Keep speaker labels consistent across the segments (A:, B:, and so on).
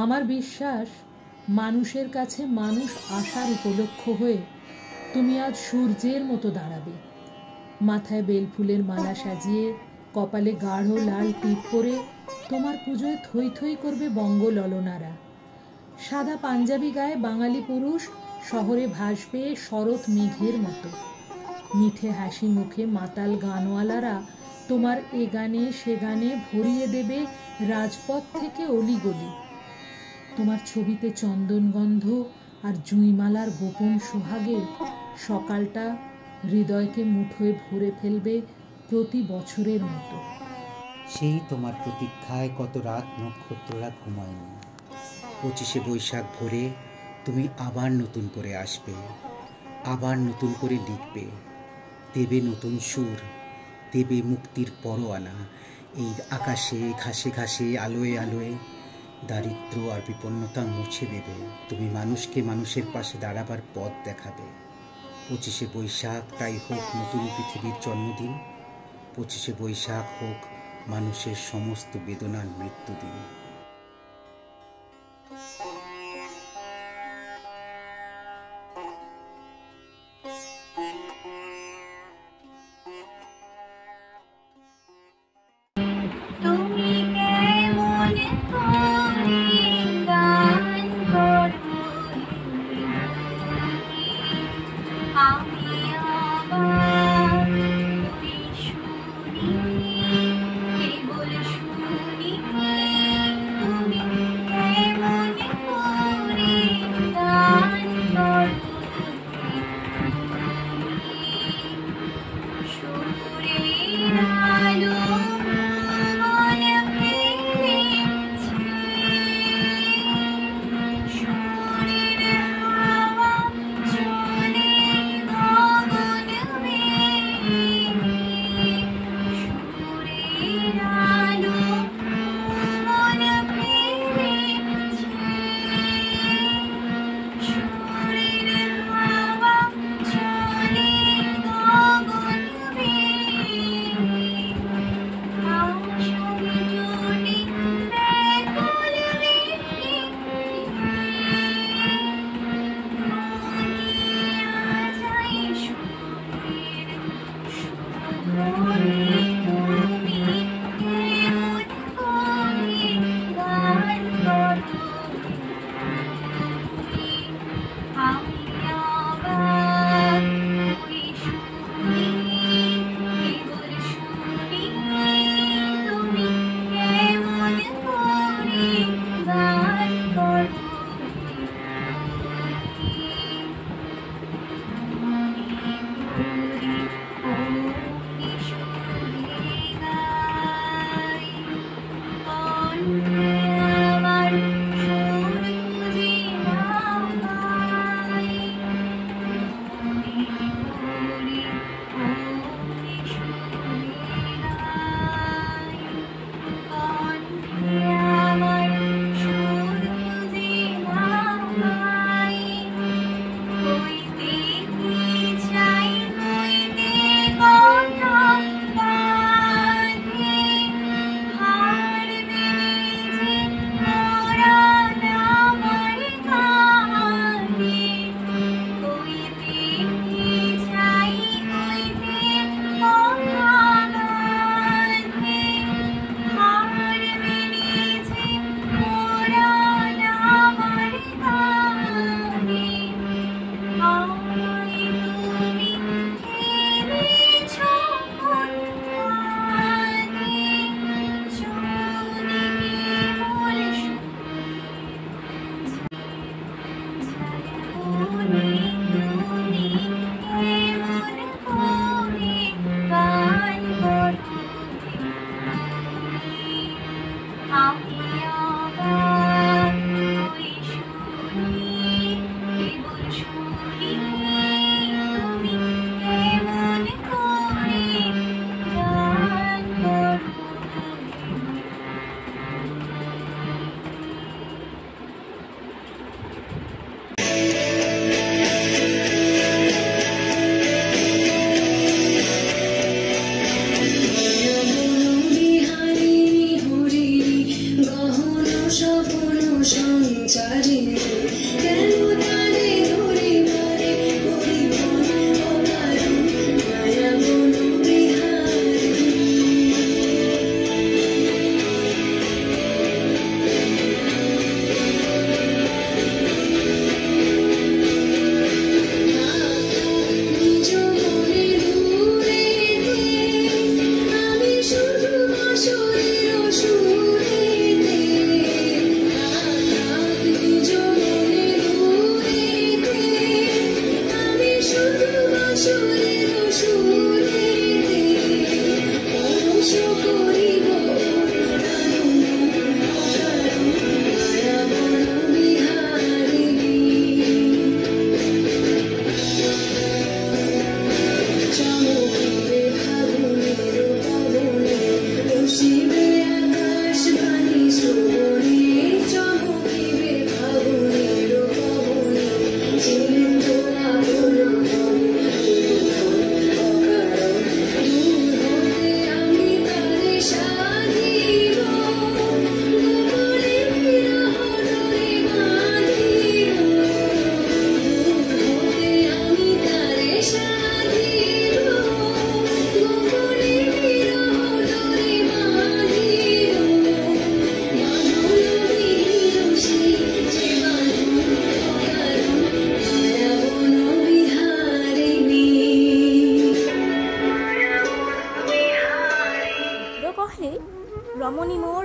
A: আমার বিশ্বাস মানুষের কাছে মানুষ আসার উপলক্ষ হয়ে তুমি আজ সূর্যের মতো দাঁড়াবে, মাথায় বেলফুলের মালা সাজিয়ে, কপালে গাঢ় লাল টিপ পরে তোমার পুজোয় থই থই করবে বঙ্গললনারা। সাদা পাঞ্জাবি গায়ে বাঙালি পুরুষ শহরে ভাসবে শরৎ মেঘের মতো। মিঠে হাসি মুখে মাতাল গানওয়ালারা তোমার এ গানে সে গানে ভরিয়ে দেবে রাজপথ থেকে অলিগলি। তোমার ছবিতে চন্দনগন্ধ আর জুঁইমালার গোপন সোহাগে সকালটা হৃদয়কে মুঠোয় ভরে ফেলবে প্রতি বছরের মতো।
B: সেই তোমার প্রতীক্ষায় কত রাত নক্ষত্ররা ঘুমায়নি। 25শে বৈশাখ ভোরে তুমি আবার নতুন করে আসবে, আবার নতুন করে লিখবে, দেবে নতুন সুর, দেবে মুক্তির পরোয়ানা এই আকাশে ঘাসে ঘাসে আলোয় আলোয়। দারিদ্র আর বিপন্নতা মুছে দেবে, তুমি মানুষকে মানুষের পাশে দাঁড়াবার পথ দেখাবে। 25শে বৈশাখ তাই হোক নতুন পৃথিবীর জন্মদিন, 25শে বৈশাখ হোক মানুষের সমস্ত বেদনার মৃত্যুদিন।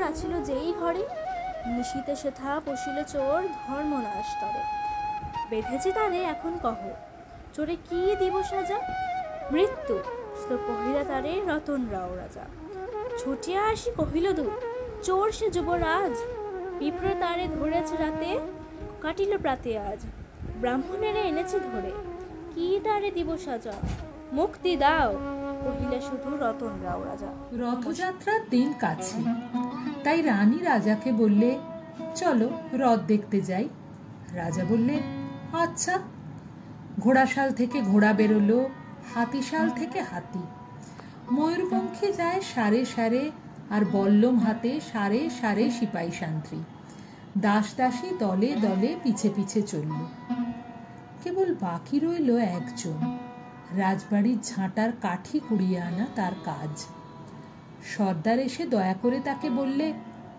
C: আছিল যেই ঘরে, নিশীতে সেথা পশিল চোর ধর্মনাশ তরে। বেঁধেছে তারে এখন কহ, চোরে কি দিব সাজা? মৃত্যু তো কহিলা তারে রতন রাও রাজা। ছুটিয়া আসি কহিল দূর, চোর সে যুবরাজ। পিঁপড়ে তারে ধরেছে রাতে, কাটিল প্রাতে আজ। ব্রাহ্মণেরা এনেছে ধরে, কি তারে দিব সাজা? মুক্তি দাও, কহিলা শুধু রতন রাও রাজা।
A: রথযাত্রার দিন কাছে, তাই রানী রাজাকে বললে, চলো রথ দেখতে যাই। রাজা বললে, আচ্ছা। ঘোড়াশাল থেকে ঘোড়া বেরোলো, হাতিশাল থেকে হাতি। ময়ূরপঙ্খী যায় সারে সারে, আর বল্লম হাতে সারে সারে সিপাহী সান্ত্রী। দাস দাসী দলে দলে পিছে পিছে চলল। কেবল বাকি রইল একজন, রাজবাড়ির ঝাঁটার কাঠি কুড়িয়ে আনা তার কাজ। সর্দার এসে দয়া করে তাকে বললে,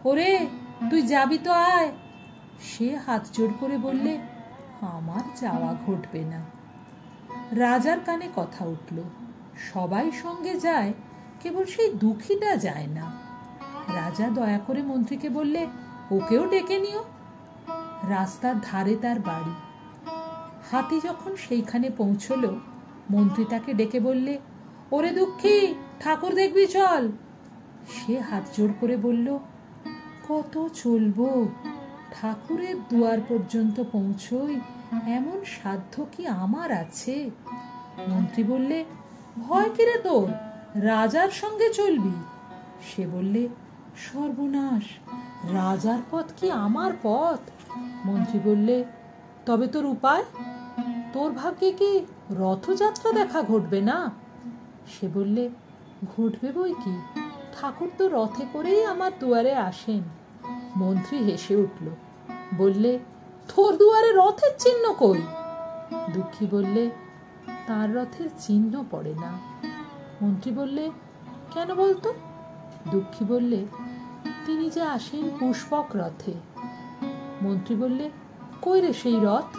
A: ওরে তুই যাবি তো আয়। সে হাত জোড় করে বললে, আমার যাওয়া ঘটবে না। রাজার কানে কথা উঠল, সবাই সঙ্গে যায়, কেবল সেই দুঃখীটা যায় না। রাজা দয়া করে মন্ত্রীকে বললে, ওকেও ডেকে নিও। রাস্তার ধারে তার বাড়ি। হাতি যখন সেইখানে পৌঁছল, মন্ত্রী তাকে ডেকে বললে, ওরে দুঃখী, ঠাকুর দেখবি চল। সে হাত জোড় করে বলল, কত চলবো? ঠাকুরের দুয়ার পর্যন্ত পৌঁছই এমন সাধ্য কি আমার আছে? মন্ত্রী বললে, ভয় কিরে তোর, রাজার সঙ্গে চলবি? সে বললে, সর্বনাশ, রাজার পথ কি আমার পথ? মন্ত্রী বললে, তবে তোর উপায়? তোর ভাগ্যে কি রথযাত্রা দেখা ঘটবে না? সে বললে, ঘটবে বই কি, ঠাকুর তো রথে করেই আমার দুয়ারে আসেন। মন্ত্রী হেসে উঠল, বললে, তোর দুয়ারে রথের চিহ্ন কই? দুঃখী বললে, তার রথের চিহ্ন পড়ে না। মন্ত্রী বললে, কেন বলতো? দুঃখী বললে, তিনি যে আসেন পুষ্পক রথে। মন্ত্রী বললে, কই রে সেই রথ?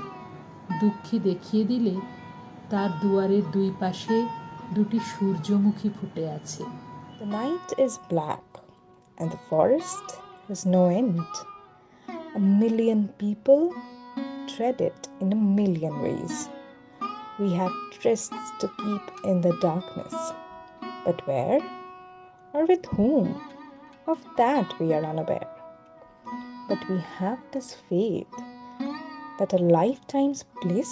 A: দুঃখী দেখিয়ে দিলে, তার দুয়ারের দুই পাশে দুটি সূর্যমুখী ফুটে আছে।
D: The night is black and the forest has no end. A million people tread it in a million ways. We have trysts to keep in the darkness. But where or with whom? Of that we are unaware. But we have this faith that a lifetime's bliss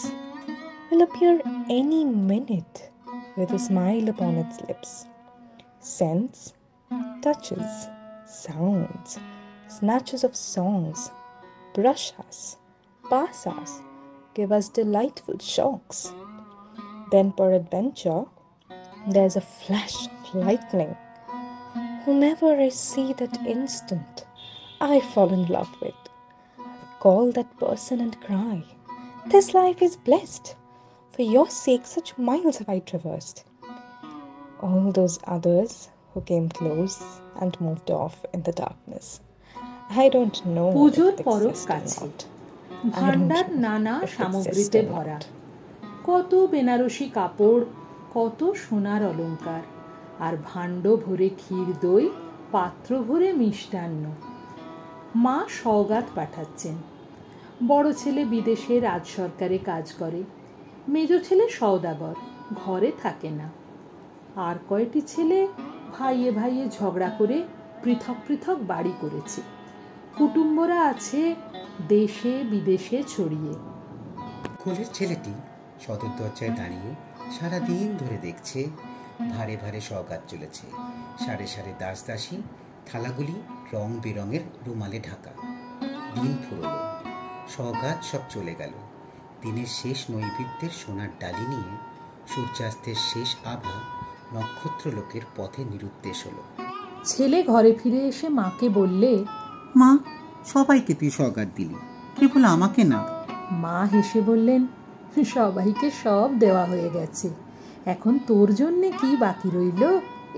D: will appear any minute with a smile upon its lips. Scents, touches, sounds, snatches of songs brush us, pass us, give us delightful shocks. Then peradventure there's a flash of lightning. Whomever I see that instant, I fall in love with. Call that person and cry, this life is blessed. For your sake such miles have I traversed. All those others who came close and moved off in the darkness, I don't know
A: পুজোর
D: if it
A: পরব
D: exists or
A: কাছে,
D: not.
A: ভান্ডার নানা সামগ্রীতে ভরা। কত বেনারসি কাপড়, কত সোনার অলংকার, আর ভাণ্ড ভরে ক্ষীর দই, পাত্র ভরে মিষ্টান্ন। মা সওগাত পাঠাচ্ছেন। বড় ছেলে বিদেশে রাজ সরকারে কাজ করে, মেজ ছেলে সওদাগর, ঘরে থাকে না। আর কয়টি ছেলে ভাইয়ে ভাইয়ে ঝগড়া করে পৃথক পৃথক বাড়ি করেছে। কুটুম্বরা আছে দেশে বিদেশে ছড়িয়ে।
B: কোলের ছেলেটি সদর দরজায় দাঁড়িয়ে সারাদিন ধরে দেখছে ভারে ভারে সওগাত চলেছে। সারে সারে দাস দাসী, থালাগুলি রং বেরঙের রুমালে ঢাকা। দিন ফুরল, সওগাত সব চলে গেল। দিনের শেষ নৈবেদ্যের সোনার ডালি নিয়ে সূর্যাস্তের শেষ আভা নক্ষত্রলোকের পথে নিরুদ্দেশ হলো।
A: ছেলে ঘরে ফিরে এসে মাকে বললে,
B: মা, সবাইকে তুই সওগাত দিলি, কেবল আমাকে না।
A: মা হেসে বললেন, সবাইকে সব দেওয়া হয়ে গেছে, এখন তোর জন্যে কি বাকি রইল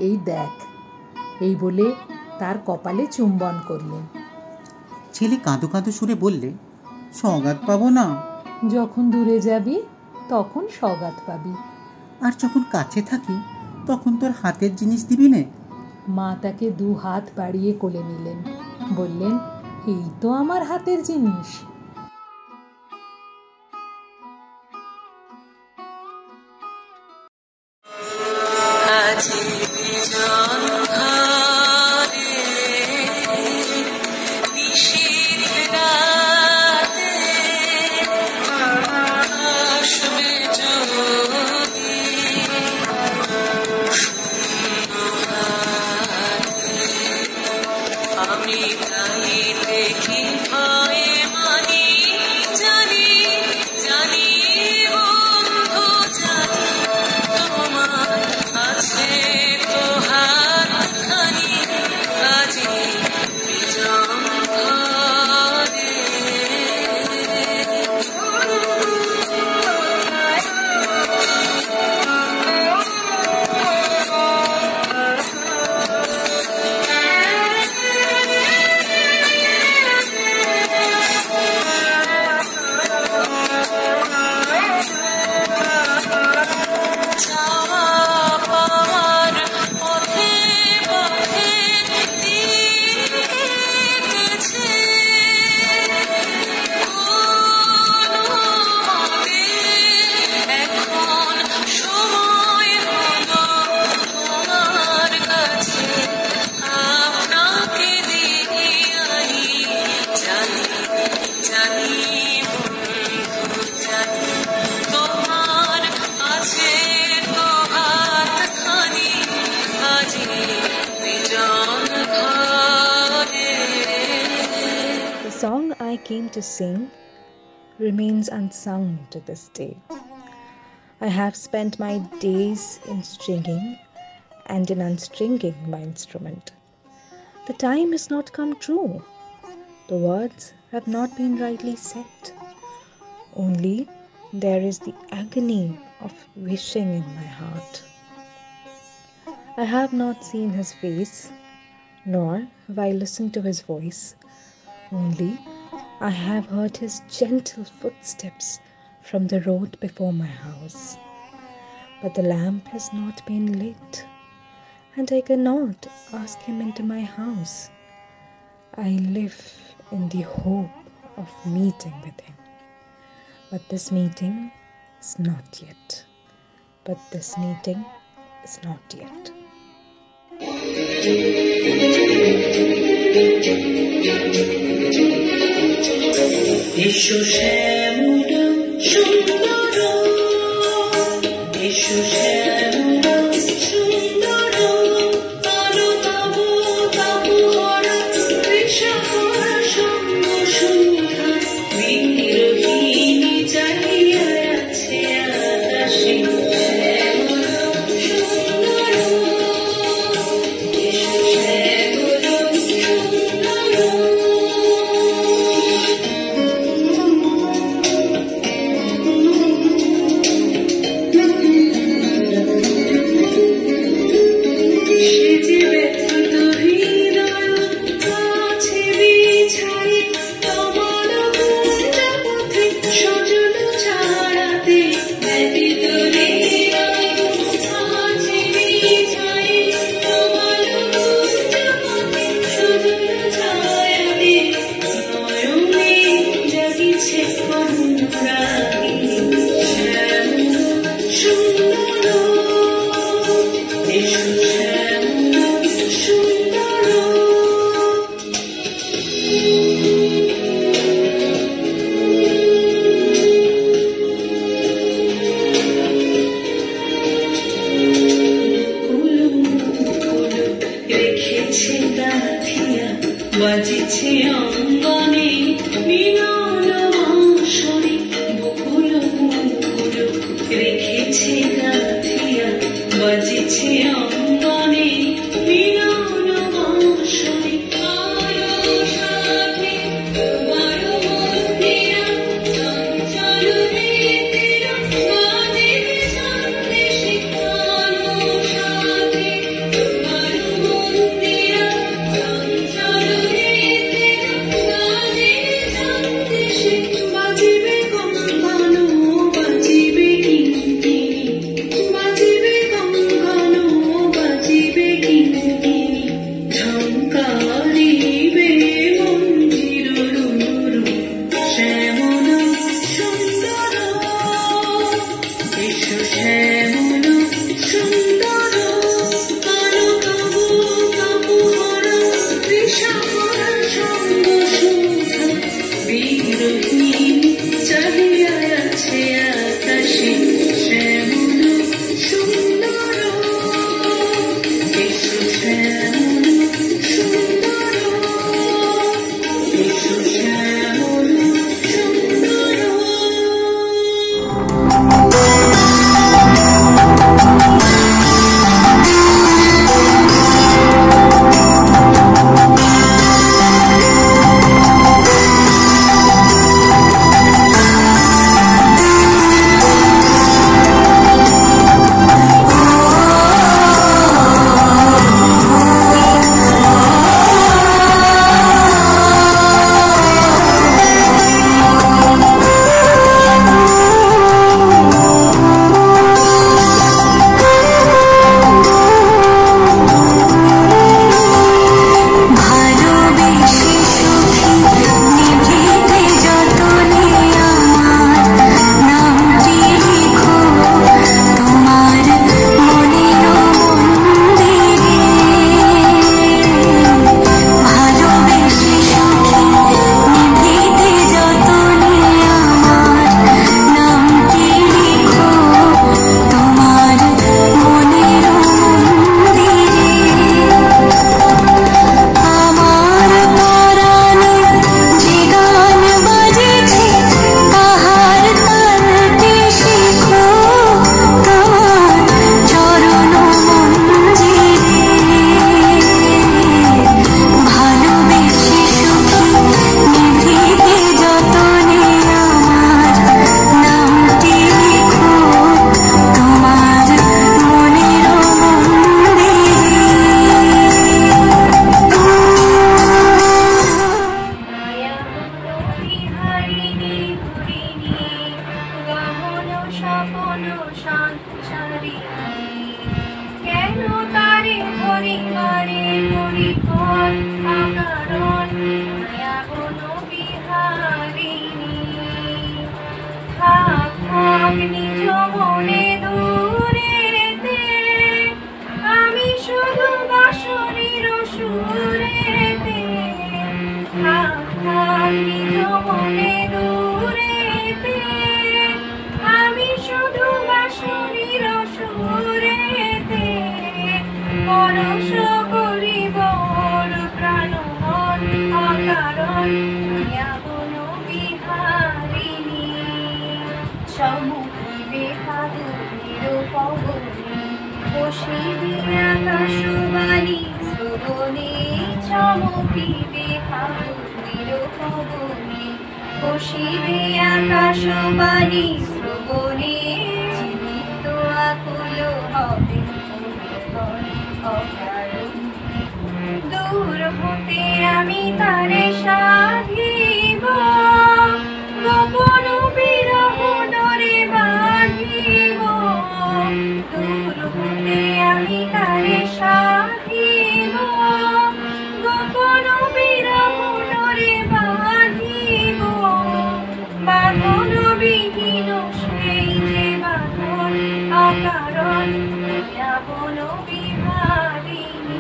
A: এই দেখ। এই বলে তার কপালে চুম্বন করলেন।
B: ছেলে কাঁদো কাঁদো সুরে বললে, সওগাত পাবো না।
A: যখন দূরে যাবি তখন সওগাত পাবি।
B: আর যখন কাছে থাকি তখন তোর হাতের জিনিস দিবি নে।
A: মা তাকে দু হাত বাড়িয়ে কোলে নিলেন। বললেন, এই তো আমার হাতের জিনিস।
D: The song I came to sing remains unsung to this day. I have spent my days in stringing and in unstringing my instrument. The time has not come true. The words have not been rightly set. Only there is the agony of wishing in my heart. I have not seen his face, nor have I listened to his voice. Only I have heard his gentle footsteps from the road before my house. But the lamp has not been lit, and I cannot ask him into my house. I live in the hope of meeting with him. But this meeting is not yet. But this meeting is not yet.
E: এসো শ্যামল সুন্দর, এসো শ্যামল সুন্দর, কালো বাবু বাবু হরা কৃষকর সঙ্গ সুধা, বিরোহিণী চাহিয়া আছে আকাশে শ্যামল সুন্দর, এসো শ্যামল সুন্দর। বাজিছে অঙ্গনে মিলন বাঁশরি, বকুল মুকুল রেখেছে গাথিয়া, বাজিছে অঙ্গনে মিলন বাঁশরি। আরো সাথে তোমার মন্দিরা চঞ্চল রীতিরা, বাজিবে সন্দেশে। আরো সাথে তোমার মন্দিরা চঞ্চল রীতিরা, বাজিবে সন্দেশে, বাজিবে
C: অকারণ মায়া বন বিহারিণী চমকিবে ফাগুনের পবনে বসিবে আকাশবাণী শ্রবণে চমকিবে ফাগুনের পবনে বসিবে আকাশবাণী শ্রবণে চিত্ত আকুল হবে অকারণ দূর হতে আমি তারে সাধিব গোপন বিরহ ডরে বাঁধিব দূর হতে আমি তারে সাধিব গোপন বিরহ ডরে বাঁধিব বাঁধন বিহীন সেই যে বাঁধন অকারণ মায়া বন বিহারিণী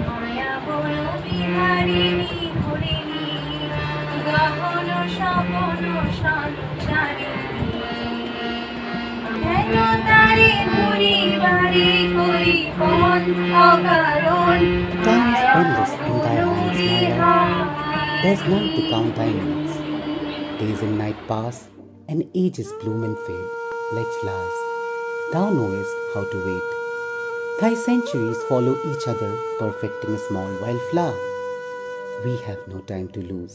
C: মায়া বন বিহারিণী হরিণী গহন স্বপন সঞ্চারিণী কেন তারে ঘুরিবারে করি কোন অকারণ
B: Time is
C: Maya
B: endless in thy
C: বন
B: hands, my love.
C: Biharini
B: There's none to count thy minutes. Days and night pass, and ages bloom and fade like flowers. Thou knowest how to wait. Thy centuries follow each other, perfecting a small wild flower. We have no time to lose,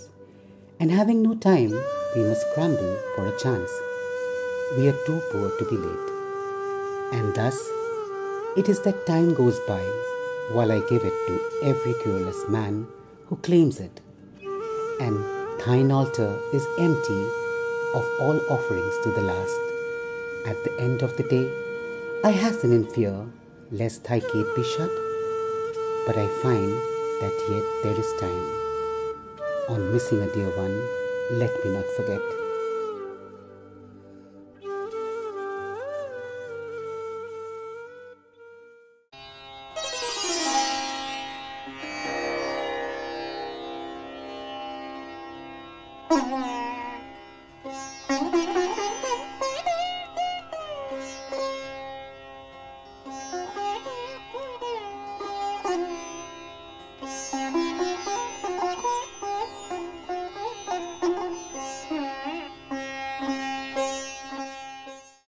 B: and having no time, we must scramble for a chance. We are too poor to be late. And thus, it is that time goes by while I give it to every careless man who claims it. And thine altar is empty of all offerings to the last. At the end of the day, I hasten in fear lest thy gate be shut, but I find that yet there is time. On missing a dear one, let me not forget.